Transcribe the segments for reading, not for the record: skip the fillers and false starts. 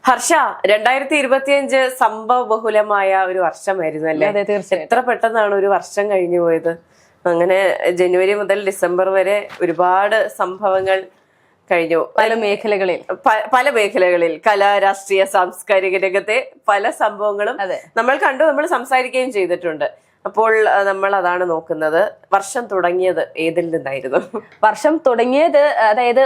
ഹർഷ 2025 സംഭവ ബഹുലമായ ഒരു വർഷമായിരുന്നു അല്ലേ? എത്ര പെട്ടെന്നാണ് ഒരു വർഷം കഴിഞ്ഞു പോയത്. അങ്ങനെ ജനുവരി മുതൽ ഡിസംബർ വരെ ഒരുപാട് സംഭവങ്ങൾ കഴിഞ്ഞു. പല മേഖലകളിൽ കല, രാഷ്ട്രീയ, സാംസ്കാരിക രംഗത്തെ പല സംഭവങ്ങളും നമ്മൾ കണ്ടു, നമ്മൾ സംസാരിക്കുകയും ചെയ്തിട്ടുണ്ട്. അപ്പോൾ നമ്മൾ അതാണ് നോക്കുന്നത്. വർഷം തുടങ്ങിയത് ഏതിൽ നിന്നായിരുന്നു? വർഷം തുടങ്ങിയത് അതായത്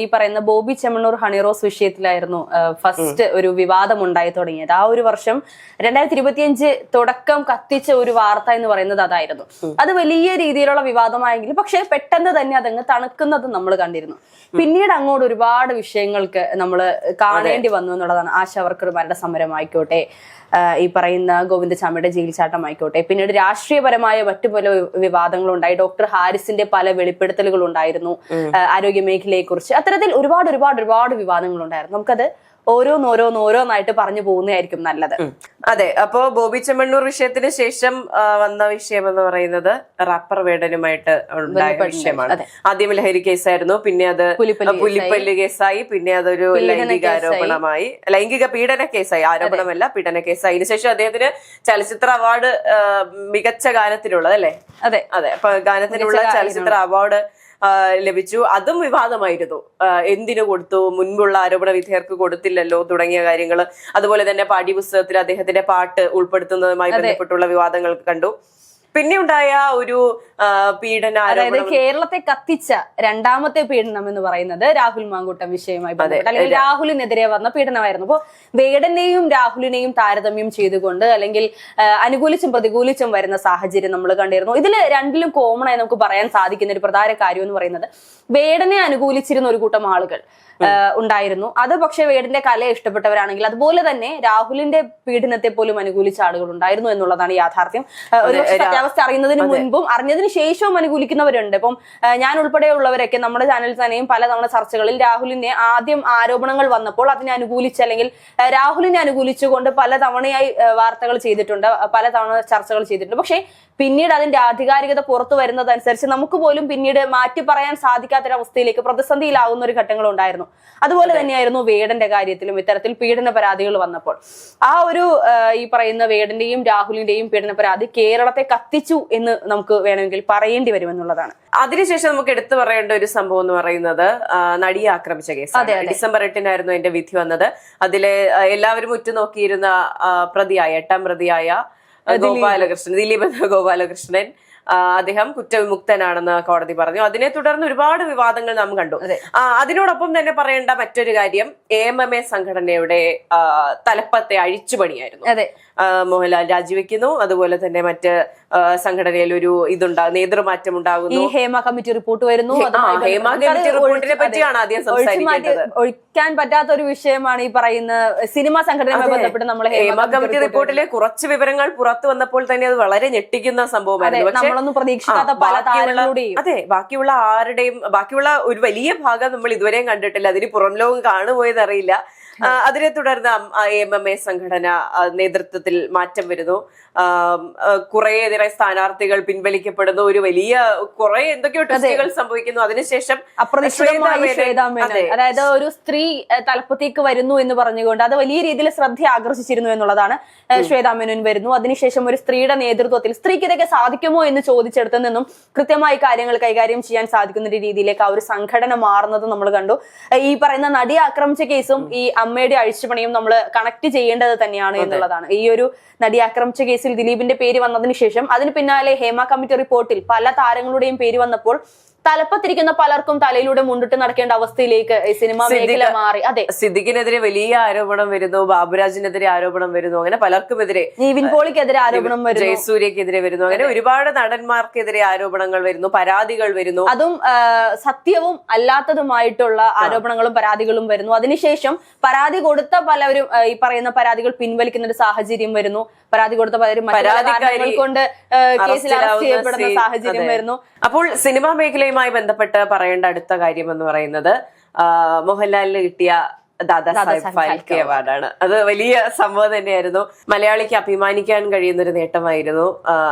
ഈ പറയുന്ന ബോബി ചെമ്മണ്ണൂർ ഹണിറോസ് വിഷയത്തിലായിരുന്നു ഫസ്റ്റ് ഒരു വിവാദം ഉണ്ടായി തുടങ്ങിയത്. ആ ഒരു വർഷം 2025 തുടക്കം കത്തിച്ച ഒരു വാർത്ത എന്ന് പറയുന്നത് അതായിരുന്നു. അത് വലിയ രീതിയിലുള്ള വിവാദമായെങ്കിലും പക്ഷെ പെട്ടെന്ന് തന്നെ അതങ്ങ് തണുക്കുന്നത് നമ്മൾ കണ്ടിരുന്നു. പിന്നീട് അങ്ങോട്ട് ഒരുപാട് വിഷയങ്ങൾക്ക് നമ്മൾ കാണേണ്ടി വന്നു എന്നുള്ളതാണ്. ആശാവർക്കർമാരുടെ സമരമായിക്കോട്ടെ, ഈ പറയുന്ന ഗോവിന്ദചാമിയുടെ ജയിൽ ചാട്ടം ആയിക്കോട്ടെ, പിന്നീട് രാഷ്ട്രീയപരമായ മറ്റു പല വിവാദങ്ങളുണ്ടായി. ഡോക്ടർ ഹാരിസിന്റെ പല വെളിപ്പെടുത്തലുകൾ ഉണ്ടായിരുന്നു ആരോഗ്യ മേഖലയെ കുറിച്ച്. അത്തരത്തിൽ ഒരുപാട് വിവാദങ്ങൾ ഉണ്ടായിരുന്നു. നമുക്കത് ഓരോന്നായിട്ട് പറഞ്ഞു പോകുന്നതായിരിക്കും നല്ലത്. അതെ, അപ്പോ ബോബി ചെമ്മണ്ണൂർ വിഷയത്തിന് ശേഷം വന്ന വിഷയം എന്ന് പറയുന്നത് റാപ്പർ വേടനുമായിട്ട് ഉണ്ടായ വിഷയമാണ്. ആദ്യം ലഹരി കേസായിരുന്നു, പിന്നെ അത് പുലിപ്പല്ല് കേസായി, പിന്നെ അതൊരു ലൈംഗിക പീഡന കേസായി. ആരോപണമല്ല, പീഡന കേസായി. അതിനുശേഷം അദ്ദേഹത്തിന് ചലച്ചിത്ര അവാർഡ് മികച്ച ഗാനത്തിനുള്ളത് അല്ലേ? അതെ, അപ്പൊ ഗാനത്തിനുള്ള ചലച്ചിത്ര അവാർഡ് ലഭിച്ചു. അതും വിവാദമായിരുന്നു. എന്തിനു കൊടുത്തു, മുൻപുള്ള ആരോപണ വിധേയർക്ക് കൊടുത്തില്ലല്ലോ തുടങ്ങിയ കാര്യങ്ങൾ. അതുപോലെ തന്നെ പാഠ്യപുസ്തകത്തിൽ അദ്ദേഹത്തിന്റെ പാട്ട് ഉൾപ്പെടുത്തുന്നതുമായി ബന്ധപ്പെട്ടുള്ള വിവാദങ്ങൾ കണ്ടു. പിന്നെ ഉണ്ടായ ഒരു അതായത് കേരളത്തെ കത്തിച്ച രണ്ടാമത്തെ പീഡനം എന്ന് പറയുന്നത് രാഹുൽ മാങ്കൂട്ടം വിഷയമായി ബന്ധപ്പെട്ട് അല്ലെങ്കിൽ രാഹുലിനെതിരെ വന്ന പീഡനമായിരുന്നു. അപ്പോൾ വേടനെയും രാഹുലിനെയും താരതമ്യം ചെയ്തുകൊണ്ട് അല്ലെങ്കിൽ അനുകൂലിച്ചും പ്രതികൂലിച്ചും വരുന്ന സാഹചര്യം നമ്മൾ കണ്ടിരുന്നു. ഇതിൽ രണ്ടിലും കോമൺ ആയി നമുക്ക് പറയാൻ സാധിക്കുന്ന ഒരു പ്രധാന കാര്യം എന്ന് പറയുന്നത് വേടനെ അനുകൂലിച്ചിരുന്ന ഒരു കൂട്ടം ആളുകൾ ഉണ്ടായിരുന്നു. അത് പക്ഷെ വേടന്റെ കലയെ ഇഷ്ടപ്പെട്ടവരാണെങ്കിൽ അതുപോലെ തന്നെ രാഹുലിന്റെ പീഡനത്തെ പോലും അനുകൂലിച്ച ആളുകൾ ഉണ്ടായിരുന്നു എന്നുള്ളതാണ് യാഥാർത്ഥ്യം. ഒരു സത്യാവസ്ഥ അറിയുന്നതിന് മുൻപും അറിഞ്ഞതിന് ശേഷവും അനുകൂലിക്കുന്നവരുണ്ട്. ഇപ്പം ഞാൻ ഉൾപ്പെടെയുള്ളവരൊക്കെ നമ്മുടെ ചാനലിൽ തന്നെയും പലതവണ ചർച്ചകളിൽ രാഹുലിനെ ആദ്യം ആരോപണങ്ങൾ വന്നപ്പോൾ അതിനെ അനുകൂലിച്ച് അല്ലെങ്കിൽ രാഹുലിനെ അനുകൂലിച്ചുകൊണ്ട് പലതവണയായി വാർത്തകൾ ചെയ്തിട്ടുണ്ട്, പലതവണ ചർച്ചകൾ ചെയ്തിട്ടുണ്ട്. പക്ഷേ പിന്നീട് അതിന്റെ ആധികാരികത പുറത്തു വരുന്നതനുസരിച്ച് നമുക്ക് പോലും പിന്നീട് മാറ്റി പറയാൻ സാധിക്കാത്തൊരവസ്ഥയിലേക്ക് പ്രതിസന്ധിയിലാവുന്ന ഒരു ഘട്ടങ്ങൾ ഉണ്ടായിരുന്നു. അതുപോലെ തന്നെയായിരുന്നു വേടന്റെ കാര്യത്തിലും ഇത്തരത്തിൽ പീഡന പരാതികൾ വന്നപ്പോൾ ആ ഒരു ഈ പറയുന്ന വേടന്റെയും രാഹുലിന്റെയും പീഡന പരാതി കേരളത്തെ കത്തിച്ചു എന്ന് നമുക്ക് വേണമെങ്കിൽ പറയേണ്ടി വരുമെന്നുള്ളതാണ്. അതിനുശേഷം നമുക്ക് എടുത്തു പറയേണ്ട ഒരു സംഭവം എന്ന് പറയുന്നത് നടിയെ ആക്രമിച്ച കേസ്. ഡിസംബർ 8 അതിന്റെ വിധി വന്നത്. അതിലെ എല്ലാവരും ഉറ്റുനോക്കിയിരുന്ന പ്രതിയായ 8ാം പ്രതിയായ ദിലീപ് ഗോപാലകൃഷ്ണൻ അദ്ദേഹം കുറ്റവിമുക്തനാണെന്ന് കോടതി പറഞ്ഞു. അതിനെ തുടർന്ന് ഒരുപാട് വിവാദങ്ങൾ നാം കണ്ടു. അതിനോടൊപ്പം തന്നെ പറയേണ്ട മറ്റൊരു കാര്യം AMMA സംഘടനയുടെ തലപ്പത്തെ അഴിച്ചുപണിയായിരുന്നു. മോഹൻലാൽ രാജിവെക്കുന്നു, അതുപോലെ തന്നെ മറ്റ് സംഘടനയിൽ ഒരു നേതൃമാറ്റം ഉണ്ടാകുന്നു. ഹേമ കമ്മിറ്റി റിപ്പോർട്ട് വരുന്നു. ഹേമ കമ്മിറ്റി റിപ്പോർട്ടിനെ പറ്റിയാണ് ആദ്യം സംസാരിക്കുന്നത്. ഒഴിക്കാൻ പറ്റാത്ത ഒരു വിഷയമാണ് ഈ പറയുന്ന സിനിമാ സംഘടനയുമായി ബന്ധപ്പെട്ട് നമ്മൾ ഹേമ കമ്മിറ്റി റിപ്പോർട്ടിലെ കുറച്ച് വിവരങ്ങൾ പുറത്തു വന്നപ്പോൾ തന്നെ അത് വളരെ ഞെട്ടിക്കുന്ന സംഭവമായിരുന്നു. നമ്മളൊന്നും പ്രതീക്ഷിക്കാത്ത പല താരങ്ങളുടെയും ബാക്കിയുള്ള ഒരു വലിയ ഭാഗം നമ്മൾ ഇതുവരെയും കണ്ടിട്ടില്ല. അതിന് പുറം ലോകം കാണുപോയത് അറിയില്ല. അതിനെ തുടർന്ന് AMMA സംഘടന നേതൃത്വത്തിൽ മാറ്റം വരുന്നു. കുറേയേറെ സ്ഥാനാർത്ഥികൾ പിൻവലിക്കപ്പെടുന്നു. ഒരു വലിയ കുറെ എന്തൊക്കെയോ ടെസ്റ്റുകൾ സംഭവിക്കുന്നു. അതിനുശേഷം അതായത് ഒരു സ്ത്രീ തലപ്പത്തേക്ക് വരുന്നു എന്ന് പറഞ്ഞുകൊണ്ട് അത് വലിയ രീതിയിൽ ശ്രദ്ധ ആകർഷിച്ചിരുന്നു എന്നുള്ളതാണ്. ശ്വേതാ മേനോൻ വരുന്നു. അതിനുശേഷം ഒരു സ്ത്രീയുടെ നേതൃത്വത്തിൽ സ്ത്രീക്ക് ഇതൊക്കെ സാധിക്കുമോ എന്ന് ചോദിച്ചെടുത്തു നിന്നും കൃത്യമായി കാര്യങ്ങൾ കൈകാര്യം ചെയ്യാൻ സാധിക്കുന്ന ഒരു രീതിയിലേക്ക് ആ ഒരു സംഘടന മാറുന്നത് നമ്മൾ കണ്ടു. ഈ പറയുന്ന നടിയെ ആക്രമിച്ച കേസും ഈ അമ്മയുടെ അഴിച്ചുപണിയും നമ്മൾ കണക്ട് ചെയ്യേണ്ടത് തന്നെയാണ് എന്നുള്ളതാണ്. ഈ ഒരു നടിയെ ആക്രമിച്ച കേസിൽ ദിലീപിന്റെ പേര് വന്നതിന് ശേഷം അതിന് പിന്നാലെ ഹേമ കമ്മിറ്റി റിപ്പോർട്ടിൽ പല താരങ്ങളുടെയും പേര് വന്നപ്പോൾ തലപ്പത്തിരിക്കുന്ന പലർക്കും തലയിലൂടെ മുണ്ടിട്ട് നടക്കേണ്ട അവസ്ഥയിലേക്ക് സിനിമാ മേഖല മാറി. അതെ, സിദ്ദിഖിനെതിരെ വലിയ ആരോപണം വരുന്നു, ബാബുരാജിനെതിരെ ആരോപണം വരുന്നു, അങ്ങനെ പലർക്കുമെതിരെ, നിവിൻ പോളിക്കെതിരെ ആരോപണം വരുന്നു, ജയസൂര്യക്കെതിരെ വരുന്നു, അങ്ങനെ ഒരുപാട് നടന്മാർക്കെതിരെ ആരോപണങ്ങൾ വരുന്നു, പരാതികൾ വരുന്നു. അതും സത്യവും അല്ലാത്തതുമായിട്ടുള്ള ആരോപണങ്ങളും പരാതികളും വരുന്നു. അതിനുശേഷം പരാതി കൊടുത്ത പലവരും ഈ പറയുന്ന പരാതികൾ പിൻവലിക്കുന്ന ഒരു സാഹചര്യം വരുന്നു. പരാതി കൊടുത്ത പലരും കൊണ്ട് കേസിൽ അറസ്റ്റ് ചെയ്യപ്പെടുന്ന സാഹചര്യം വരുന്നു. അപ്പോൾ സിനിമാ മേഖലയുമായി ബന്ധപ്പെട്ട് പറയേണ്ട അടുത്ത കാര്യം എന്ന് പറയുന്നത് മോഹൻലാലിന് കിട്ടിയ ദാദാസാഹിബ് ഫാൽക്കെ അവാർഡാണ്. അത് വലിയ സംഭവം തന്നെയായിരുന്നു. മലയാളിക്ക് അഭിമാനിക്കാൻ കഴിയുന്ന ഒരു നേട്ടമായിരുന്നു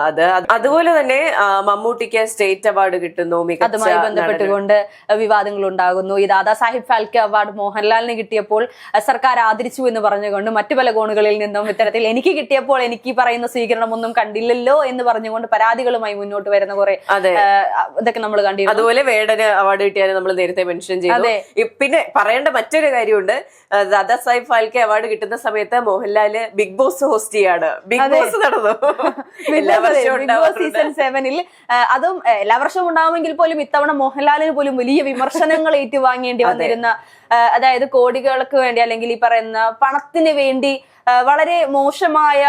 അത്. അതുപോലെ തന്നെ മമ്മൂട്ടിക്ക് സ്റ്റേറ്റ് അവാർഡ് കിട്ടുന്നു. അതുമായി ബന്ധപ്പെട്ടുകൊണ്ട് വിവാദങ്ങൾ ഉണ്ടാകുന്നു. ഈ ദാദാസാഹിബ് ഫാൽക്കെ അവാർഡ് മോഹൻലാലിന് കിട്ടിയപ്പോൾ സർക്കാർ ആദരിച്ചു എന്ന് പറഞ്ഞുകൊണ്ട് മറ്റു പല കോണുകളിൽ നിന്നും ഇത്തരത്തിൽ എനിക്ക് കിട്ടിയപ്പോൾ എനിക്ക് പറയുന്ന സ്വീകരണമൊന്നും കണ്ടില്ലല്ലോ എന്ന് പറഞ്ഞുകൊണ്ട് പരാതികളുമായി മുന്നോട്ട് വരുന്ന കുറെ ഇതൊക്കെ നമ്മൾ കണ്ടിരുന്നു. അതുപോലെ വേടന് അവാർഡ് കിട്ടിയാലും നമ്മൾ നേരത്തെ മെൻഷൻ ചെയ്തു. പിന്നെ പറയേണ്ട മറ്റൊരു കാര്യമുണ്ട്, ദാദാസാഹിബ് ഫാൽക്കെ അവാർഡ് കിട്ടുന്ന സമയത്ത് മോഹൻലാല് ബിഗ് ബോസ് ഹോസ്റ്റ് ചെയ്യാണ്. ബിഗ് ബോസ് നടന്നു സീസൺ 7-ൽ. അതും എല്ലാ വർഷവും ഉണ്ടാവുമെങ്കിൽ പോലും ഇത്തവണ മോഹൻലാലിന് പോലും വലിയ വിമർശനങ്ങൾ ഏറ്റുവാങ്ങേണ്ടി വന്നിരുന്ന, അതായത് കോടികൾക്ക് വേണ്ടി അല്ലെങ്കിൽ ഈ പറയുന്ന പണത്തിന് വേണ്ടി വളരെ മോശമായ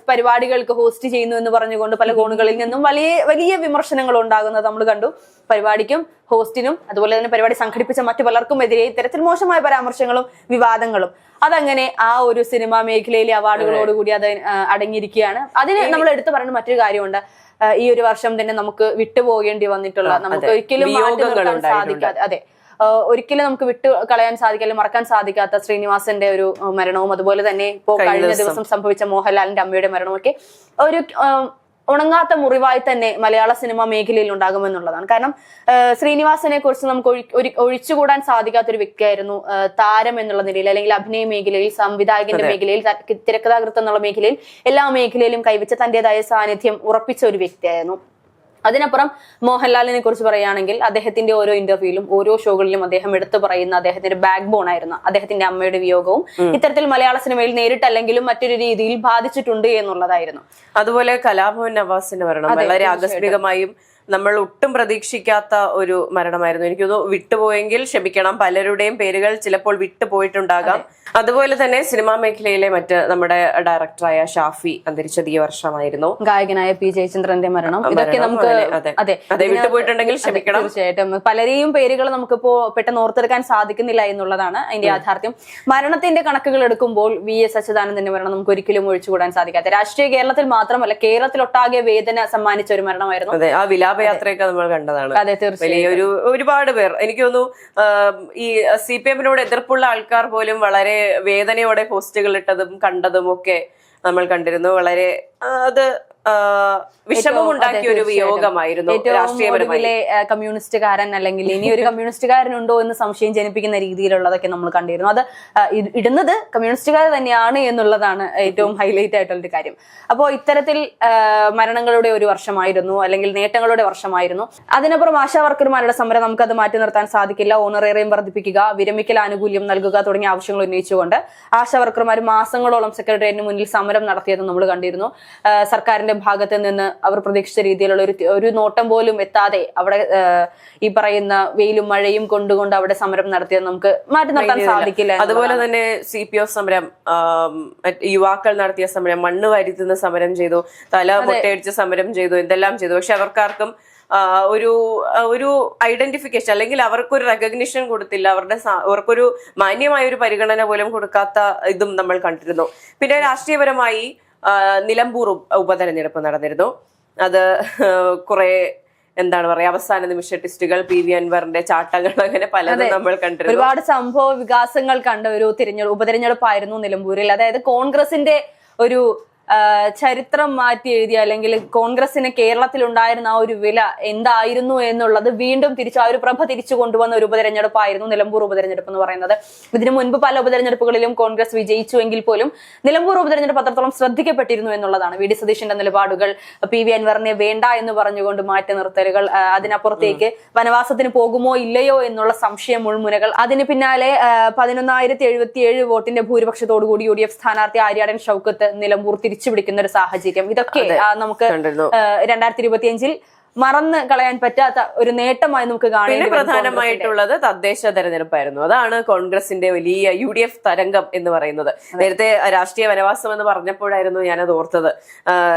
പരിപാടികൾക്ക് ഹോസ്റ്റ് ചെയ്യുന്നു എന്ന് പറഞ്ഞുകൊണ്ട് പല കോണുകളിൽ നിന്നും വലിയ വിമർശനങ്ങൾ ഉണ്ടാകുന്നത് നമ്മൾ കണ്ടു. പരിപാടിക്കും ഹോസ്റ്റിനും അതുപോലെ തന്നെ പരിപാടി സംഘടിപ്പിച്ച മറ്റു പലർക്കും എതിരെ ഇത്തരത്തിൽ മോശമായ പരാമർശങ്ങളും വിവാദങ്ങളും അതങ്ങനെ ആ ഒരു സിനിമാ മേഖലയിലെ അവാർഡുകളോടുകൂടി അത് അടങ്ങിയിരിക്കുകയാണ്. അതിന് നമ്മൾ എടുത്തു പറയുന്ന മറ്റൊരു കാര്യമുണ്ട്. ഈ ഒരു വർഷം തന്നെ നമുക്ക് വിട്ടുപോകേണ്ടി വന്നിട്ടുള്ള, നമുക്ക് ഒരിക്കലും മാറ്റി നിർത്താൻ സാധിക്കാതെ, അതെ, ഒരിക്കലും നമുക്ക് വിട്ടു കളയാൻ സാധിക്കില്ല, മറക്കാൻ സാധിക്കാത്ത ശ്രീനിവാസന്റെ ഒരു മരണവും അതുപോലെ തന്നെ ഇപ്പോ കഴിഞ്ഞ ദിവസം സംഭവിച്ച മോഹൻലാലിന്റെ അമ്മയുടെ മരണവും ഒക്കെ ഒരു ഉണങ്ങാത്ത മുറിവായി തന്നെ മലയാള സിനിമാ മേഖലയിൽ ഉണ്ടാകുമെന്നുള്ളതാണ്. കാരണം ശ്രീനിവാസനെ കുറിച്ച് നമുക്ക് ഒഴിച്ചുകൂടാൻ സാധിക്കാത്തൊരു വ്യക്തിയായിരുന്നു. താരം എന്നുള്ള നിലയിൽ അല്ലെങ്കിൽ അഭിനയ മേഖലയിൽ, സംവിധായകന്റെ മേഖലയിൽ, തിരക്കഥാകൃത്ത് എന്നുള്ള മേഖലയിൽ, എല്ലാ മേഖലയിലും കൈവച്ച തന്റേതായ സാന്നിധ്യം ഉറപ്പിച്ച ഒരു വ്യക്തിയായിരുന്നു. അതിനപ്പുറം മോഹൻലാലിനെ കുറിച്ച് പറയുകയാണെങ്കിൽ അദ്ദേഹത്തിന്റെ ഓരോ ഇന്റർവ്യൂയിലും ഓരോ ഷോകളിലും അദ്ദേഹം എടുത്തു പറയുന്ന അദ്ദേഹത്തിന്റെ ബാക്ക് ബോൺ ആയിരുന്നു അദ്ദേഹത്തിന്റെ അമ്മയുടെ വിയോഗവും ഇത്തരത്തിൽ മലയാള സിനിമയിൽ നേരിട്ടല്ലെങ്കിലും മറ്റൊരു രീതിയിൽ ബാധിച്ചിട്ടുണ്ട് എന്നുള്ളതായിരുന്നു. അതുപോലെ കലാഭവൻ നവാസിന്റെ മരണം വളരെ ആകസ്മികമായും നമ്മൾ ഒട്ടും പ്രതീക്ഷിക്കാത്ത ഒരു മരണമായിരുന്നു. എനിക്കൊന്ന് വിട്ടുപോയെങ്കിൽ ക്ഷമിക്കണം, പലരുടെയും പേരുകൾ ചിലപ്പോൾ വിട്ടുപോയിട്ടുണ്ടാകാം. അതുപോലെ തന്നെ സിനിമാ മേഖലയിലെ മറ്റ് നമ്മുടെ ഡയറക്ടറായ ഷാഫി അന്തരിച്ചത് ഈ വർഷമായിരുന്നു. ഗായകനായ പി ജയചന്ദ്രന്റെ മരണം, ഇതൊക്കെ നമുക്ക് അതെ വിട്ടുപോയിട്ടുണ്ടെങ്കിൽ ക്ഷമിക്കണം. തീർച്ചയായിട്ടും പലരെയും പേരുകൾ നമുക്കിപ്പോ പെട്ടെന്ന് ഓർത്തെടുക്കാൻ സാധിക്കുന്നില്ല എന്നുള്ളതാണ് അതിന്റെ യാഥാർത്ഥ്യം. മരണത്തിന്റെ കണക്കുകൾ എടുക്കുമ്പോൾ VS അച്യുതാനന്ദന്റെ മരണം നമുക്ക് ഒരിക്കലും ഒഴിച്ചുകൂടാൻ സാധിക്കാത്ത, രാഷ്ട്രീയ കേരളത്തിൽ മാത്രമല്ല കേരളത്തിലൊട്ടാകെ വേദന സമ്മാനിച്ച ഒരു മരണമായിരുന്നു. അതെ, ആ വിലാപയാത്രയൊക്കെ നമ്മൾ കണ്ടതാണ്. അതെ, തീർച്ചയായും ഒരുപാട് പേർ, എനിക്ക് തോന്നുന്നു ഈ CPM-നോട് എതിർപ്പുള്ള ആൾക്കാർ പോലും വളരെ വേദനയോടെ പോസ്റ്റുകൾ ഇട്ടതും കണ്ടതും ഒക്കെ നമ്മൾ കണ്ടിരുന്നു. വളരെ അത് വിഷമമുണ്ടാക്കിയ ഒരു വിയോഗമായിരുന്നു. രാഷ്ട്രീയപരമായി കമ്മ്യൂണിസ്റ്റുകാരൻ അല്ലെങ്കിൽ ഇനി ഒരു കമ്മ്യൂണിസ്റ്റുകാരനുണ്ടോ എന്ന് സംശയം ജനിപ്പിക്കുന്ന രീതിയിലുള്ളതൊക്കെ നമ്മൾ കണ്ടിരുന്നു. അത് ഇടുന്നത് കമ്മ്യൂണിസ്റ്റുകാർ തന്നെയാണ് എന്നുള്ളതാണ് ഏറ്റവും ഹൈലൈറ്റ് ആയിട്ടുള്ളൊരു കാര്യം. അപ്പോൾ ഇത്തരത്തിൽ മരണങ്ങളുടെ ഒരു വർഷമായിരുന്നു, അല്ലെങ്കിൽ നേട്ടങ്ങളുടെ വർഷമായിരുന്നു. അതിനപ്പുറം ആശാവർക്കർമാരുടെ സമരം നമുക്കത് മാറ്റി നിർത്താൻ സാധിക്കില്ല. ഓണറേറിയം വർദ്ധിപ്പിക്കുക, വിരമിക്കൽ ആനുകൂല്യം നൽകുക തുടങ്ങിയ ആവശ്യങ്ങൾ ഉന്നയിച്ചുകൊണ്ട് ആശാവർക്കർമാർ മാസങ്ങളോളം സെക്രട്ടേറിയറ്റിന് മുന്നിൽ സമരം നടത്തിയതെന്ന് നമ്മൾ കണ്ടിരുന്നു. സർക്കാരിന്റെ ഭാഗത്ത് നിന്ന് അവർ പ്രതീക്ഷിച്ച രീതിയിലുള്ള ഒരു നോട്ടം പോലും എത്താതെ അവിടെ ഈ പറയുന്ന വെയിലും മഴയും കൊണ്ടുകൊണ്ട് അവിടെ സമരം നടത്തിയത് നമുക്ക് മാറ്റി നിർത്താൻ സാധിക്കില്ല. അതുപോലെ തന്നെ CPO സമരം, യുവാക്കൾ നടത്തിയ സമരം, മണ്ണ് വാരിത്തുന്ന സമരം ചെയ്തു, തല മുട്ടയടിച്ച് സമരം ചെയ്തു, എന്തെല്ലാം ചെയ്തു. പക്ഷെ അവർക്കാർക്കും ഒരു ഐഡന്റിഫിക്കേഷൻ അല്ലെങ്കിൽ അവർക്കൊരു റെക്കഗ്നിഷൻ കൊടുത്തില്ല, അവർക്കൊരു മാന്യമായ ഒരു പരിഗണന പോലും കൊടുക്കാത്ത ഇതും നമ്മൾ കണ്ടിരുന്നു. പിന്നെ രാഷ്ട്രീയപരമായി നിലമ്പൂർ ഉപതെരഞ്ഞെടുപ്പ് നടന്നിരുന്നു. അത് കുറെ എന്താണ് പറയാ, അവസാന നിമിഷ ടെസ്റ്റുകൾ, PV അൻവറിന്റെ ചാട്ടങ്ങൾ, അങ്ങനെ പലതും നമ്മൾ കണ്ടിരുന്നു. ഒരുപാട് സംഭവ വികാസങ്ങൾ കണ്ട ഒരു ഉപതെരഞ്ഞെടുപ്പായിരുന്നു നിലമ്പൂരിൽ. അതായത് കോൺഗ്രസിന്റെ ഒരു ചരിത്രം മാറ്റി എഴുതിയ, അല്ലെങ്കിൽ കോൺഗ്രസിന് കേരളത്തിൽ ഉണ്ടായിരുന്ന ആ ഒരു വില എന്തായിരുന്നു എന്നുള്ളത് വീണ്ടും ആ ഒരു പ്രഭ തിരിച്ചു കൊണ്ടുവന്ന ഒരു ഉപതെരഞ്ഞെടുപ്പായിരുന്നു നിലമ്പൂർ ഉപതെരഞ്ഞെടുപ്പ് എന്ന് പറയുന്നത്. ഇതിനു മുൻപ് പല ഉപതെരഞ്ഞെടുപ്പുകളിലും കോൺഗ്രസ് വിജയിച്ചുവെങ്കിൽ പോലും നിലമ്പൂർ ഉപതെരഞ്ഞെടുപ്പ് അത്രത്തോളം ശ്രദ്ധിക്കപ്പെട്ടിരുന്നു എന്നുള്ളതാണ്. VD സതീശന്റെ നിലപാടുകൾ, PV അൻവറിനെ വേണ്ട എന്ന് പറഞ്ഞുകൊണ്ട് മാറ്റി നിർത്തലുകൾ, അതിനപ്പുറത്തേക്ക് വനവാസത്തിന് പോകുമോ ഇല്ലയോ എന്നുള്ള സംശയ മുൾമുനകൾ, അതിന് പിന്നാലെ 11,077 വോട്ടിന്റെ ഭൂരിപക്ഷത്തോടുകൂടി UDF സ്ഥാനാർത്ഥി ആര്യാടൻ ഷൗക്കത്ത് നിലമ്പൂർ പിടിക്കുന്ന ഒരു സാഹചര്യം, ഇതൊക്കെ നമുക്ക് 2025-ൽ മറന്ന് കളയാൻ പറ്റാത്ത ഒരു നേട്ടമായി നമുക്ക് കാണാം. പിന്നെ പ്രധാനമായിട്ടുള്ളത് തദ്ദേശ തെരഞ്ഞെടുപ്പായിരുന്നു. അതാണ് കോൺഗ്രസിന്റെ വലിയ UDF തരംഗം എന്ന് പറയുന്നത്. നേരത്തെ രാഷ്ട്രീയ വനവാസം എന്ന് പറഞ്ഞപ്പോഴായിരുന്നു ഞാനത് ഓർത്തത്.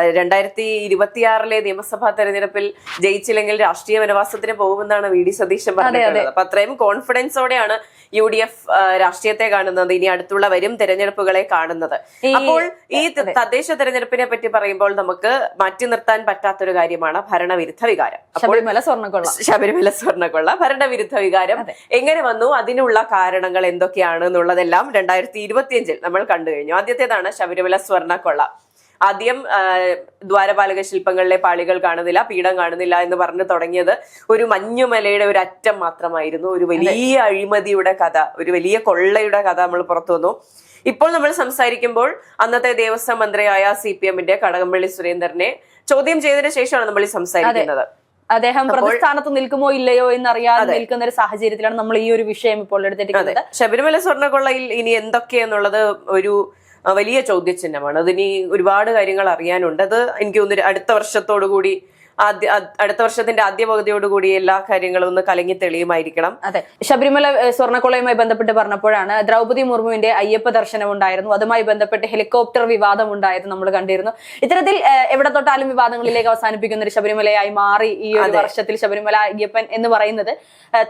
2026-ലെ നിയമസഭാ തെരഞ്ഞെടുപ്പിൽ ജയിച്ചില്ലെങ്കിൽ രാഷ്ട്രീയ വനവാസത്തിന് പോകുമെന്നാണ് VD സതീശൻ പറഞ്ഞിട്ടുള്ളത്. അപ്പൊ അത്രയും കോൺഫിഡൻസോടെയാണ് UDF രാഷ്ട്രീയത്തെ കാണുന്നത്, ഇനി അടുത്തുള്ള വരും തെരഞ്ഞെടുപ്പുകളെ കാണുന്നത്. അപ്പോൾ ഈ തദ്ദേശ തെരഞ്ഞെടുപ്പിനെ പറ്റി പറയുമ്പോൾ നമുക്ക് മാറ്റി നിർത്താൻ പറ്റാത്തൊരു കാര്യമാണ് ഭരണവിരുദ്ധ വികാരം. ശബരിമല സ്വർണ്ണക്കൊള്ള ഭരണവിരുദ്ധ വികാരം എങ്ങനെ വന്നു, അതിനുള്ള കാരണങ്ങൾ എന്തൊക്കെയാണ് എന്നുള്ളതെല്ലാം 2025 നമ്മൾ കണ്ടു കഴിഞ്ഞു. ആദ്യത്തേതാണ് ശബരിമല സ്വർണ്ണക്കൊള്ള. ആദ്യം ദ്വാരപാലക ശില്പങ്ങളിലെ പാളികൾ കാണുന്നില്ല, പീഠം കാണുന്നില്ല എന്ന് പറഞ്ഞു തുടങ്ങിയത് ഒരു മഞ്ഞുമലയുടെ ഒരു അറ്റം മാത്രമായിരുന്നു. ഒരു വലിയ അഴിമതിയുടെ കഥ, ഒരു വലിയ കൊള്ളയുടെ കഥ നമ്മൾ പുറത്തു വന്നു. ഇപ്പോൾ നമ്മൾ സംസാരിക്കുമ്പോൾ അന്നത്തെ ദേവസ്വം മന്ത്രിയായ CPM-ന്റെ കടകംപള്ളി സുരേന്ദ്രനെ ചോദ്യം ചെയ്തതിനു ശേഷമാണ് നമ്മൾ ഈ സംസാരിക്കുന്നത്. അദ്ദേഹം പ്രതിസ്ഥാനത്ത് നിൽക്കുമോ ഇല്ലയോ എന്നറിയാതെ നിൽക്കുന്ന ഒരു സാഹചര്യത്തിലാണ് നമ്മൾ ഈ ഒരു വിഷയം ഇപ്പോൾ എടുത്തിരിക്കുന്നത്. ശബരിമല സ്വർണ്ണക്കൊള്ളയിൽ ഇനി എന്തൊക്കെയെന്നുള്ളത് ഒരു വലിയ ചോദ്യചിഹ്നമാണ്. അതിനി ഒരുപാട് കാര്യങ്ങൾ അറിയാനുണ്ട്. അത് എനിക്ക് തോന്നുന്നു അടുത്ത വർഷത്തിന്റെ ആദ്യ പകുതിയോടുകൂടി എല്ലാ കാര്യങ്ങളും ഒന്ന് കലങ്ങി തെളിയുമായിരിക്കണം. അതെ, ശബരിമല സ്വർണ്ണക്കൊള്ളയുമായി ബന്ധപ്പെട്ട് പറഞ്ഞപ്പോഴാണ് ദ്രൗപദി മുർമുവിന്റെ അയ്യപ്പ ദർശനം ഉണ്ടായിരുന്നു. അതുമായി ബന്ധപ്പെട്ട് ഹെലികോപ്റ്റർ വിവാദം ഉണ്ടായിരുന്നു, നമ്മൾ കണ്ടിരുന്നു. ഇത്തരത്തിൽ എവിടെ തൊട്ടാലും വിവാദങ്ങളിലേക്ക് അവസാനിപ്പിക്കുന്ന ഒരു ശബരിമലയായി മാറി ഈ ഒരു വർഷത്തിൽ ശബരിമല അയ്യപ്പൻ എന്ന് പറയുന്നത്.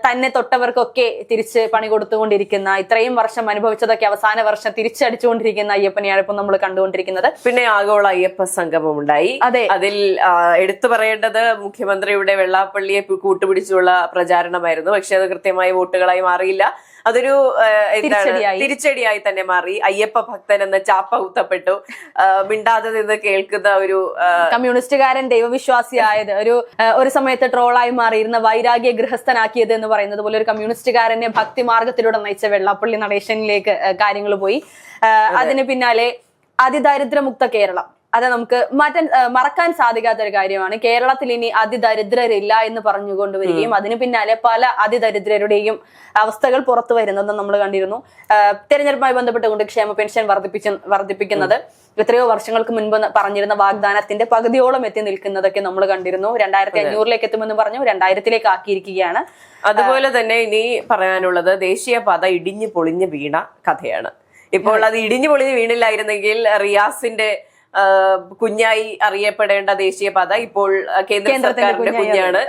തന്നെ തൊട്ടവർക്കൊക്കെ തിരിച്ച് പണി കൊടുത്തുകൊണ്ടിരിക്കുന്ന, ഇത്രയും വർഷം അനുഭവിച്ചതൊക്കെ അവസാന വർഷം തിരിച്ചടിച്ചുകൊണ്ടിരിക്കുന്ന അയ്യപ്പനെയാണ് ഇപ്പൊ നമ്മൾ കണ്ടുകൊണ്ടിരിക്കുന്നത്. പിന്നെ ആഗോള അയ്യപ്പ സംഗമം ഉണ്ടായി. അതെ, അതിൽ എടുത്തു പറയേണ്ടത് മുഖ്യമന്ത്രിയുടെ വെള്ളാപ്പള്ളിയെ കൂട്ടുപിടിച്ചുള്ള പ്രചാരണമായിരുന്നു. പക്ഷെ അത് കൃത്യമായ വോട്ടുകളായി മാറിയില്ല. അതൊരു തിരിച്ചടിയായി തന്നെ മാറി. അയ്യപ്പ ഭക്തൻ എന്ന ചാപ്പ കുത്തപ്പെട്ടു. മിണ്ടാതെ നിന്ന് കേൾക്കുന്ന ഒരു കമ്മ്യൂണിസ്റ്റുകാരൻ ദൈവവിശ്വാസിയായത് ഒരു സമയത്ത് ട്രോളായി മാറിയിരുന്ന വൈരാഗ്യ ഗൃഹസ്ഥനാക്കിയത് എന്ന് പറയുന്നത് പോലെ ഒരു കമ്മ്യൂണിസ്റ്റുകാരനെ ഭക്തി മാർഗത്തിലൂടെ നയിച്ച വെള്ളാപ്പള്ളി നടേശനിലേക്ക് കാര്യങ്ങൾ പോയി. അതിന് പിന്നാലെ അതിദാരിദ്ര്യമുക്ത കേരളം, അത് നമുക്ക് മറക്കാൻ സാധിക്കാത്ത ഒരു കാര്യമാണ്. കേരളത്തിൽ ഇനി അതിദരിദ്രരില്ല എന്ന് പറഞ്ഞുകൊണ്ടുവരികയും അതിന് പിന്നാലെ പല അതിദരിദ്രരുടെയും അവസ്ഥകൾ പുറത്തു വരുന്നതെന്ന് നമ്മൾ കണ്ടിരുന്നു. തെരഞ്ഞെടുപ്പുമായി ബന്ധപ്പെട്ടുകൊണ്ട് ക്ഷേമ പെൻഷൻ വർദ്ധിപ്പിക്കുന്നത് എത്രയോ വർഷങ്ങൾക്ക് മുൻപ് പറഞ്ഞിരുന്ന വാഗ്ദാനത്തിന്റെ പകുതിയോളം എത്തി നിൽക്കുന്നതൊക്കെ നമ്മൾ കണ്ടിരുന്നു. 2500 എത്തുമെന്ന് പറഞ്ഞു, 2000 ആക്കിയിരിക്കുകയാണ്. അതുപോലെ തന്നെ ഇനി പറയാനുള്ളത് ദേശീയപാത ഇടിഞ്ഞു പൊളിഞ്ഞു വീണ കഥയാണ്. ഇപ്പോൾ അത് ഇടിഞ്ഞു പൊളിഞ്ഞു വീണില്ലായിരുന്നെങ്കിൽ റിയാസിന്റെ കുഞ്ഞായി അറിയപ്പെടേണ്ട ദേശീയപാത ഇപ്പോൾ കേന്ദ്ര സർക്കാരിന്റെ കുഞ്ഞാണ്.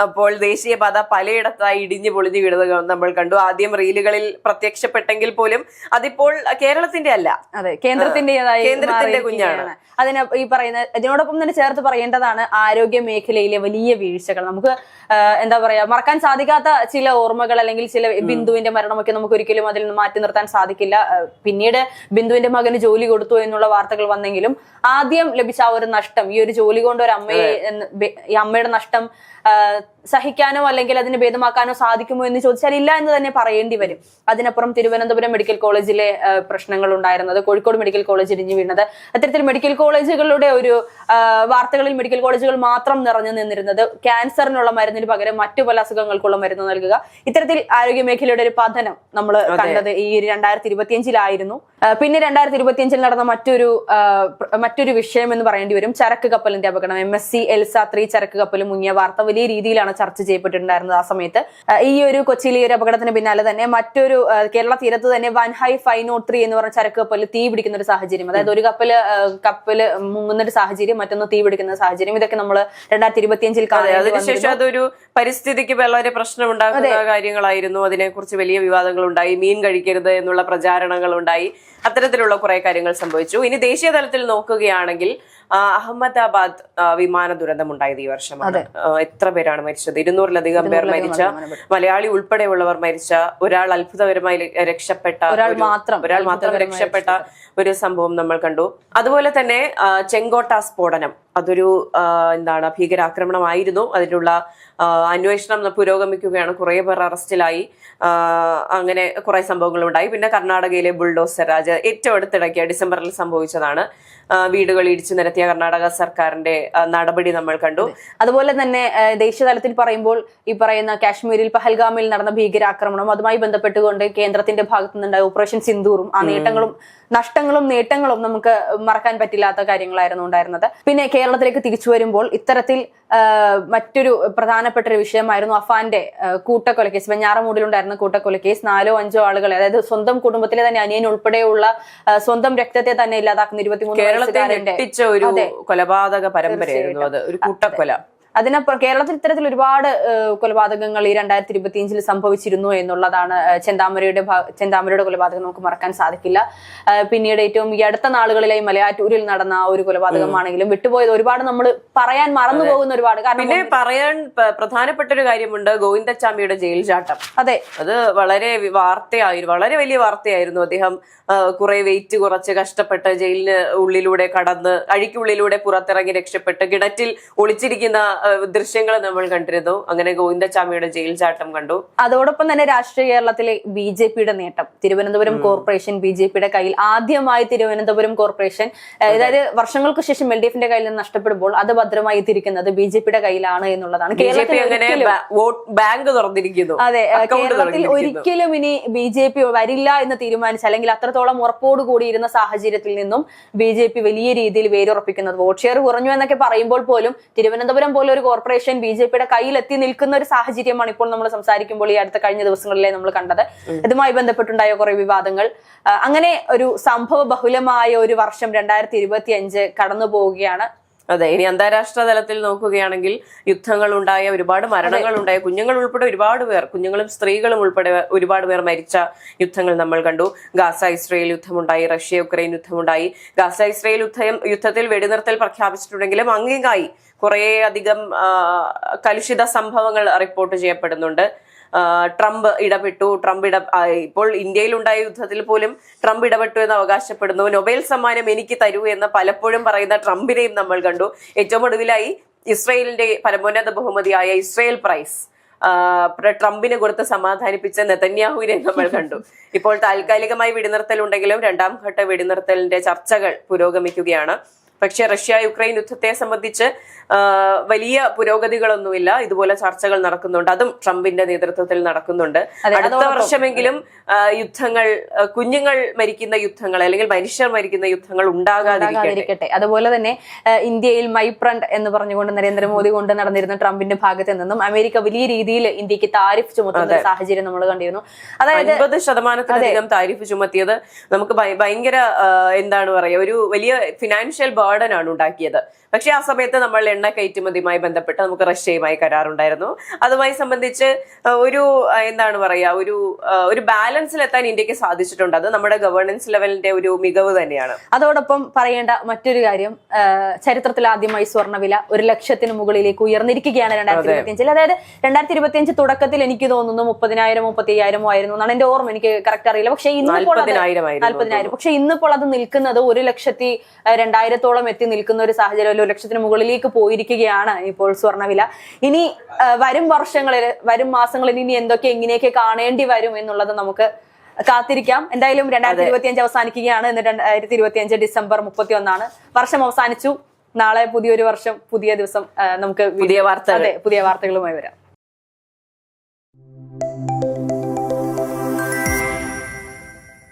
അപ്പോൾ ദേശീയപാത പലയിടത്തായി ഇടിഞ്ഞു പൊളിഞ്ഞു വീണത് നമ്മൾ കണ്ടു. ആദ്യം റീലുകളിൽ പ്രത്യക്ഷപ്പെട്ടെങ്കിൽ പോലും അതിപ്പോൾ കേരളത്തിന്റെ അല്ല, കേന്ദ്രത്തിന്റെ കുഞ്ഞാണ്. അതിന് ഈ പറയുന്ന ഇതിനോടൊപ്പം തന്നെ ചേർത്ത് പറയേണ്ടതാണ് ആരോഗ്യ മേഖലയിലെ വലിയ വീഴ്ചകൾ. നമുക്ക് എന്താ പറയാ, മറക്കാൻ സാധിക്കാത്ത ചില ഓർമ്മകൾ അല്ലെങ്കിൽ ചില ബിന്ദുവിന്റെ മരണമൊക്കെ നമുക്ക് ഒരിക്കലും അതിൽ നിന്ന് മാറ്റി നിർത്താൻ സാധിക്കില്ല. പിന്നീട് ബിന്ദുവിന്റെ മകന് ജോലി കൊടുത്തു എന്നുള്ള വാർത്തകൾ വന്നെങ്കിലും ആദ്യം ലഭിച്ച ആ ഒരു നഷ്ടം, ഈ ഒരു ജോലി കൊണ്ട് ഒരു അമ്മയുടെ നഷ്ടം സഹിക്കാനോ അല്ലെങ്കിൽ അതിനെ ഭേദമാക്കാനോ സാധിക്കുമോ എന്ന് ചോദിച്ചാൽ ഇല്ല എന്ന് തന്നെ പറയേണ്ടി വരും. അതിനപ്പുറം തിരുവനന്തപുരം മെഡിക്കൽ കോളേജിലെ പ്രശ്നങ്ങൾ ഉണ്ടായിരുന്നത്, കോഴിക്കോട് മെഡിക്കൽ കോളേജ് ഇടിഞ്ഞു വീണത്, അത്തരത്തിൽ മെഡിക്കൽ കോളേജുകളുടെ ഒരു വാർത്തകളിൽ മെഡിക്കൽ കോളേജുകൾ മാത്രം നിറഞ്ഞു നിന്നിരുന്നത് ക്യാൻസറിനുള്ള മരുന്നിന് പകരം മറ്റു പല അസുഖങ്ങൾക്കുള്ള മരുന്ന് നൽകുക. ഇത്തരത്തിൽ ആരോഗ്യ മേഖലയുടെ ഒരു പതനം നമ്മൾ കണ്ടത് ഈ 2025 പിന്നെ 2025 നടന്ന മറ്റൊരു വിഷയം എന്ന് പറയേണ്ടി വരും ചരക്ക് കപ്പലിന്റെ അപകടം. MSC എൽസ 3 ചരക്ക് കപ്പൽ മുങ്ങിയ വാർത്ത വലിയ രീതിയിലാണ് ചർച്ച ചെയ്യപ്പെട്ടിട്ടുണ്ടായിരുന്നത്. ആ സമയത്ത് ഈ ഒരു കൊച്ചിയിലെ ഒരു അപകടത്തിന് പിന്നാലെ തന്നെ മറ്റൊരു കേരള തീരത്ത് തന്നെ വൻഹൈ 503 എന്ന് പറഞ്ഞ ചരക്ക് കപ്പൽ തീ പിടിക്കുന്ന ഒരു സാഹചര്യം, അതായത് ഒരു കപ്പല് മുങ്ങുന്ന ഒരു സാഹചര്യം, മറ്റൊന്ന് തീ പിടിക്കുന്ന സാഹചര്യം. ഇതൊക്കെ നമ്മൾ 2025 അതിനുശേഷം അതൊരു പരിസ്ഥിതിക്ക് വളരെ പ്രശ്നം ഉണ്ടാക്കുന്ന കാര്യങ്ങളായിരുന്നു. അതിനെക്കുറിച്ച് വലിയ വിവാദങ്ങൾ ഉണ്ടായി. മീൻ കഴിക്കരുത് എന്നുള്ള പ്രചാരണങ്ങൾ ഉണ്ടായി. അത്തരത്തിലുള്ള കുറെ കാര്യങ്ങൾ സംഭവിച്ചു. ഇനി ദേശീയ തലത്തിൽ നോക്കുകയാണെങ്കിൽ അഹമ്മദാബാദ് വിമാന ദുരന്തം ഉണ്ടായത് ഈ വർഷമാണ്. എത്ര പേരാണ് മരിച്ചത്? 200-ലധികം പേർ മരിച്ച, മലയാളി ഉൾപ്പെടെയുള്ളവർ മരിച്ച, ഒരാൾ അത്ഭുതകരമായി രക്ഷപ്പെട്ട, ഒരാൾ മാത്രം രക്ഷപ്പെട്ട ഒരു സംഭവം നമ്മൾ കണ്ടു. അതുപോലെ തന്നെ ചെങ്കോട്ട സ്ഫോടനം, അതൊരു ഭീകരാക്രമണമായിരുന്നു. അതിനുള്ള അന്വേഷണം പുരോഗമിക്കുകയാണ്. കുറെ പേർ അറസ്റ്റിലായി. അങ്ങനെ കുറെ സംഭവങ്ങൾ ഉണ്ടായി. പിന്നെ കർണാടകയിലെ ബുൾഡോസർ രാജ് ഏറ്റവും അടുത്തിടയ്ക്ക് ഡിസംബറിൽ സംഭവിച്ചതാണ്. വീടുകൾ ഇടിച്ചു നിരത്തിയ കർണാടക സർക്കാരിന്റെ നടപടി നമ്മൾ കണ്ടു. അതുപോലെ തന്നെ ദേശീയ തലത്തിൽ പറയുമ്പോൾ ഈ പറയുന്ന കാശ്മീരിൽ പഹൽഗാമിൽ നടന്ന ഭീകരാക്രമണം, അതുമായി ബന്ധപ്പെട്ടുകൊണ്ട് കേന്ദ്രത്തിന്റെ ഭാഗത്തു നിന്നുണ്ടായ ഓപ്പറേഷൻ സിന്ദൂറും ആ നഷ്ടങ്ങളും നേട്ടങ്ങളും നമുക്ക് മറക്കാൻ പറ്റില്ലാത്ത കാര്യങ്ങളായിരുന്നു ഉണ്ടായിരുന്നത്. പിന്നെ കേരളത്തിലേക്ക് തിരിച്ചു വരുമ്പോൾ ഇത്തരത്തിൽ മറ്റൊരു പ്രധാനപ്പെട്ട ഒരു വിഷയമായിരുന്നു അഫാന്റെ കൂട്ടക്കൊലക്കേസ്. വെഞ്ഞാറമൂടിലുണ്ടായിരുന്ന കൂട്ടക്കൊലക്കേസ്. 4-5 ആളുകളെ, അതായത് സ്വന്തം കുടുംബത്തിലെ തന്നെ അനിയൻ ഉൾപ്പെടെയുള്ള സ്വന്തം രക്തത്തെ തന്നെ ഇല്ലാതാക്കുന്ന 23 ഒരു കൊലപാതക പരമ്പരയായിരുന്നു അത്, ഒരു കൂട്ടക്കൊല. അതിനപ്പുറം കേരളത്തിൽ ഇത്തരത്തിൽ ഒരുപാട് കൊലപാതകങ്ങൾ ഈ 2025 സംഭവിച്ചിരുന്നു എന്നുള്ളതാണ്. ചെന്താമരയുടെ കൊലപാതകം നമുക്ക് മറക്കാൻ സാധിക്കില്ല. പിന്നീട് ഏറ്റവും ഈ അടുത്ത നാളുകളിലായി മലയാറ്റൂരിൽ നടന്ന ഒരു കൊലപാതകമാണെങ്കിലും വിട്ടുപോയത് ഒരുപാട് നമ്മൾ പറയാൻ മറന്നു പോകുന്ന ഒരുപാട്. പിന്നെ പറയാൻ പ്രധാനപ്പെട്ട ഒരു കാര്യമുണ്ട്, ഗോവിന്ദച്ചാമിയുടെ ജയിൽ ചാട്ടം. അതെ, അത് വളരെ വളരെ വലിയ വാർത്തയായിരുന്നു. അദ്ദേഹം കുറെ വെയിറ്റ് കുറച്ച് കഷ്ടപ്പെട്ട് ജയിലിന് ഉള്ളിലൂടെ കടന്ന് അഴിക്കുള്ളിലൂടെ പുറത്തിറങ്ങി രക്ഷപ്പെട്ട് കിണറ്റിൽ ഒളിച്ചിരിക്കുന്ന ദൃശ്യങ്ങൾ നമ്മൾ കണ്ടിരുന്നു. അങ്ങനെ ഗോവിന്ദച്ചാമിയുടെ ജയിൽ ചാട്ടം കണ്ടു. അതോടൊപ്പം തന്നെ രാഷ്ട്രീയ കേരളത്തിലെ BJPയുടെ നേട്ടം, തിരുവനന്തപുരം കോർപ്പറേഷൻ BJPയുടെ കയ്യിൽ ആദ്യമായി തിരുവനന്തപുരം കോർപ്പറേഷൻ, അതായത് വർഷങ്ങൾക്ക് ശേഷം LDFന്റെ കയ്യിൽ നിന്ന് നഷ്ടപ്പെടുമ്പോൾ അത് ഭദ്രമായി എത്തിയിരിക്കുന്നത് BJPയുടെ കയ്യിലാണ് എന്നുള്ളതാണ്. കേരളത്തിൽ വോട്ട് ബാങ്ക് തുറന്നിരിക്കുന്നു. അതെ, കേരളത്തിൽ ഒരിക്കലും ഇനി BJP വരില്ല എന്ന് തീരുമാനിച്ച അല്ലെങ്കിൽ അത്രത്തോളം ഉറപ്പോട് കൂടിയിരുന്ന സാഹചര്യത്തിൽ നിന്നും BJP വലിയ രീതിയിൽ വേരുറപ്പിക്കുന്നത്. വോട്ട് ഷെയർ കുറഞ്ഞു എന്നൊക്കെ പറയുമ്പോൾ പോലും തിരുവനന്തപുരം പോലെ ഒരു കോർപ്പറേഷൻ BJPയുടെ കയ്യിൽ എത്തി നിൽക്കുന്ന ഒരു സാഹചര്യമാണ് ഇപ്പോൾ നമ്മൾ സംസാരിക്കുമ്പോൾ ഈ അടുത്ത കഴിഞ്ഞ ദിവസങ്ങളിലെ നമ്മൾ കണ്ടത്. ഇതുമായി ബന്ധപ്പെട്ടുണ്ടായ കുറെ വിവാദങ്ങൾ, അങ്ങനെ ഒരു സംഭവ ബഹുലമായ ഒരു വർഷം 2025 കടന്നു പോവുകയാണ്. അതെ, ഇനി അന്താരാഷ്ട്ര തലത്തിൽ നോക്കുകയാണെങ്കിൽ യുദ്ധങ്ങൾ ഉണ്ടായ, ഒരുപാട് മരണങ്ങൾ ഉണ്ടായ, കുഞ്ഞുങ്ങൾ ഉൾപ്പെടെ ഒരുപാട് പേർ, കുഞ്ഞുങ്ങളും സ്ത്രീകളും ഉൾപ്പെടെ ഒരുപാട് പേർ മരിച്ച യുദ്ധങ്ങൾ നമ്മൾ കണ്ടു. ഗാസ ഇസ്രയേൽ യുദ്ധമുണ്ടായി, റഷ്യ യുക്രൈൻ യുദ്ധമുണ്ടായി. ഗാസ ഇസ്രയേൽ യുദ്ധത്തിൽ വെടിനിർത്തൽ പ്രഖ്യാപിച്ചിട്ടുണ്ടെങ്കിലും അങ്ങിങ്ങായി കുറെ അധികം കലുഷിത സംഭവങ്ങൾ റിപ്പോർട്ട് ചെയ്യപ്പെടുന്നുണ്ട്. ട്രംപ് ഇടപെട്ടു. ഇപ്പോൾ ഇന്ത്യയിൽ ഉണ്ടായ യുദ്ധത്തിൽ പോലും ട്രംപ് ഇടപെട്ടു എന്ന് അവകാശപ്പെടുന്നു. നൊബേൽ സമ്മാനം എനിക്ക് തരൂ എന്ന് പലപ്പോഴും പറയുന്ന ട്രംപിനെയും നമ്മൾ കണ്ടു. ഏറ്റവും ഒടുവിലായി ഇസ്രയേലിന്റെ പരമോന്നത ബഹുമതിയായ ഇസ്രയേൽ പ്രൈസ് ട്രംപിന് കൊടുത്ത് സമാധാനിപ്പിച്ച നെതന്യാഹുവിനെ നമ്മൾ കണ്ടു. ഇപ്പോൾ താൽക്കാലികമായി വെടിനിർത്തൽ ഉണ്ടെങ്കിലും രണ്ടാം ഘട്ട വെടിനിർത്തലിന്റെ ചർച്ചകൾ പുരോഗമിക്കുകയാണ്. പക്ഷെ റഷ്യ യുക്രൈൻ യുദ്ധത്തെ സംബന്ധിച്ച് വലിയ പുരോഗതികളൊന്നുമില്ല. ഇതുപോലെ ചർച്ചകൾ നടക്കുന്നുണ്ട്, അതും ട്രംപിന്റെ നേതൃത്വത്തിൽ നടക്കുന്നുണ്ട്. അടുത്ത വർഷമെങ്കിലും യുദ്ധങ്ങൾ, കുഞ്ഞുങ്ങൾ മരിക്കുന്ന യുദ്ധങ്ങൾ അല്ലെങ്കിൽ മനുഷ്യർ മരിക്കുന്ന യുദ്ധങ്ങൾ ഉണ്ടാകാതിരിക്കട്ടെ. അതുപോലെ തന്നെ ഇന്ത്യയിൽ മൈപ്രണ്ട് എന്ന് പറഞ്ഞുകൊണ്ട് നരേന്ദ്രമോദി കൊണ്ട് നടന്നിരുന്ന ട്രംപിന്റെ ഭാഗത്ത് നിന്നും അമേരിക്ക വലിയ രീതിയിൽ ഇന്ത്യക്ക് താരിഫ് ചുമത്തുന്ന സാഹചര്യം നമ്മൾ കണ്ടിരുന്നു. അതായത് 50% താരിഫ് ചുമത്തിയത് നമുക്ക് ഭയങ്കര എന്താണ് പറയുക, ഒരു വലിയ ഫിനാൻഷ്യൽ ബേർഡൻ ആണ് ഉണ്ടാക്കിയത്. പക്ഷെ ആ സമയത്ത് നമ്മൾ എണ്ണ കയറ്റുമതിയുമായി ബന്ധപ്പെട്ട് നമുക്ക് റഷ്യയുമായി കരാറുണ്ടായിരുന്നു. അതുമായി സംബന്ധിച്ച് ഒരു എന്താണ് പറയാ, ഒരു ബാലൻസിലെത്താൻ ഇന്ത്യക്ക് സാധിച്ചിട്ടുണ്ട്. അത് നമ്മുടെ ഗവേണൻസ് ലെവലിന്റെ ഒരു മികവ് തന്നെയാണ്. അതോടൊപ്പം പറയേണ്ട മറ്റൊരു കാര്യം, ചരിത്രത്തിൽ ആദ്യമായി സ്വർണ്ണവില 1,00,000 മുകളിലേക്ക് ഉയർന്നിരിക്കുകയാണ് 2025. അതായത് 2025 തുടക്കത്തിൽ എനിക്ക് തോന്നുന്നു 30,000 35,000 ആയിരുന്നു എന്നാണ് എന്റെ ഓർമ്മ, എനിക്ക് കറക്റ്റ് അറിയില്ല. പക്ഷെ ഇന്നിപ്പോൾ 40,000. പക്ഷെ ഇന്നിപ്പോൾ അത് നിൽക്കുന്നത് 1,02,000 എത്തി നിൽക്കുന്ന ഒരു സാഹചര്യം, 1,00,000 മുകളിലേക്ക് പോയിരിക്കുകയാണ് ഇപ്പോൾ സ്വർണ്ണവില. ഇനി വരും മാസങ്ങളിൽ ഇനി എന്തൊക്കെ എങ്ങനെയൊക്കെ കാണേണ്ടി വരും എന്നുള്ളത് നമുക്ക് കാത്തിരിക്കാം. എന്തായാലും 2025 അവസാനിക്കുകയാണ്. ഇന്ന് 2025 ഡിസംബർ 31. വർഷം അവസാനിച്ചു. നാളെ പുതിയൊരു വർഷം, പുതിയ ദിവസം, നമുക്ക് പുതിയ വാർത്തകളുമായി വരാം.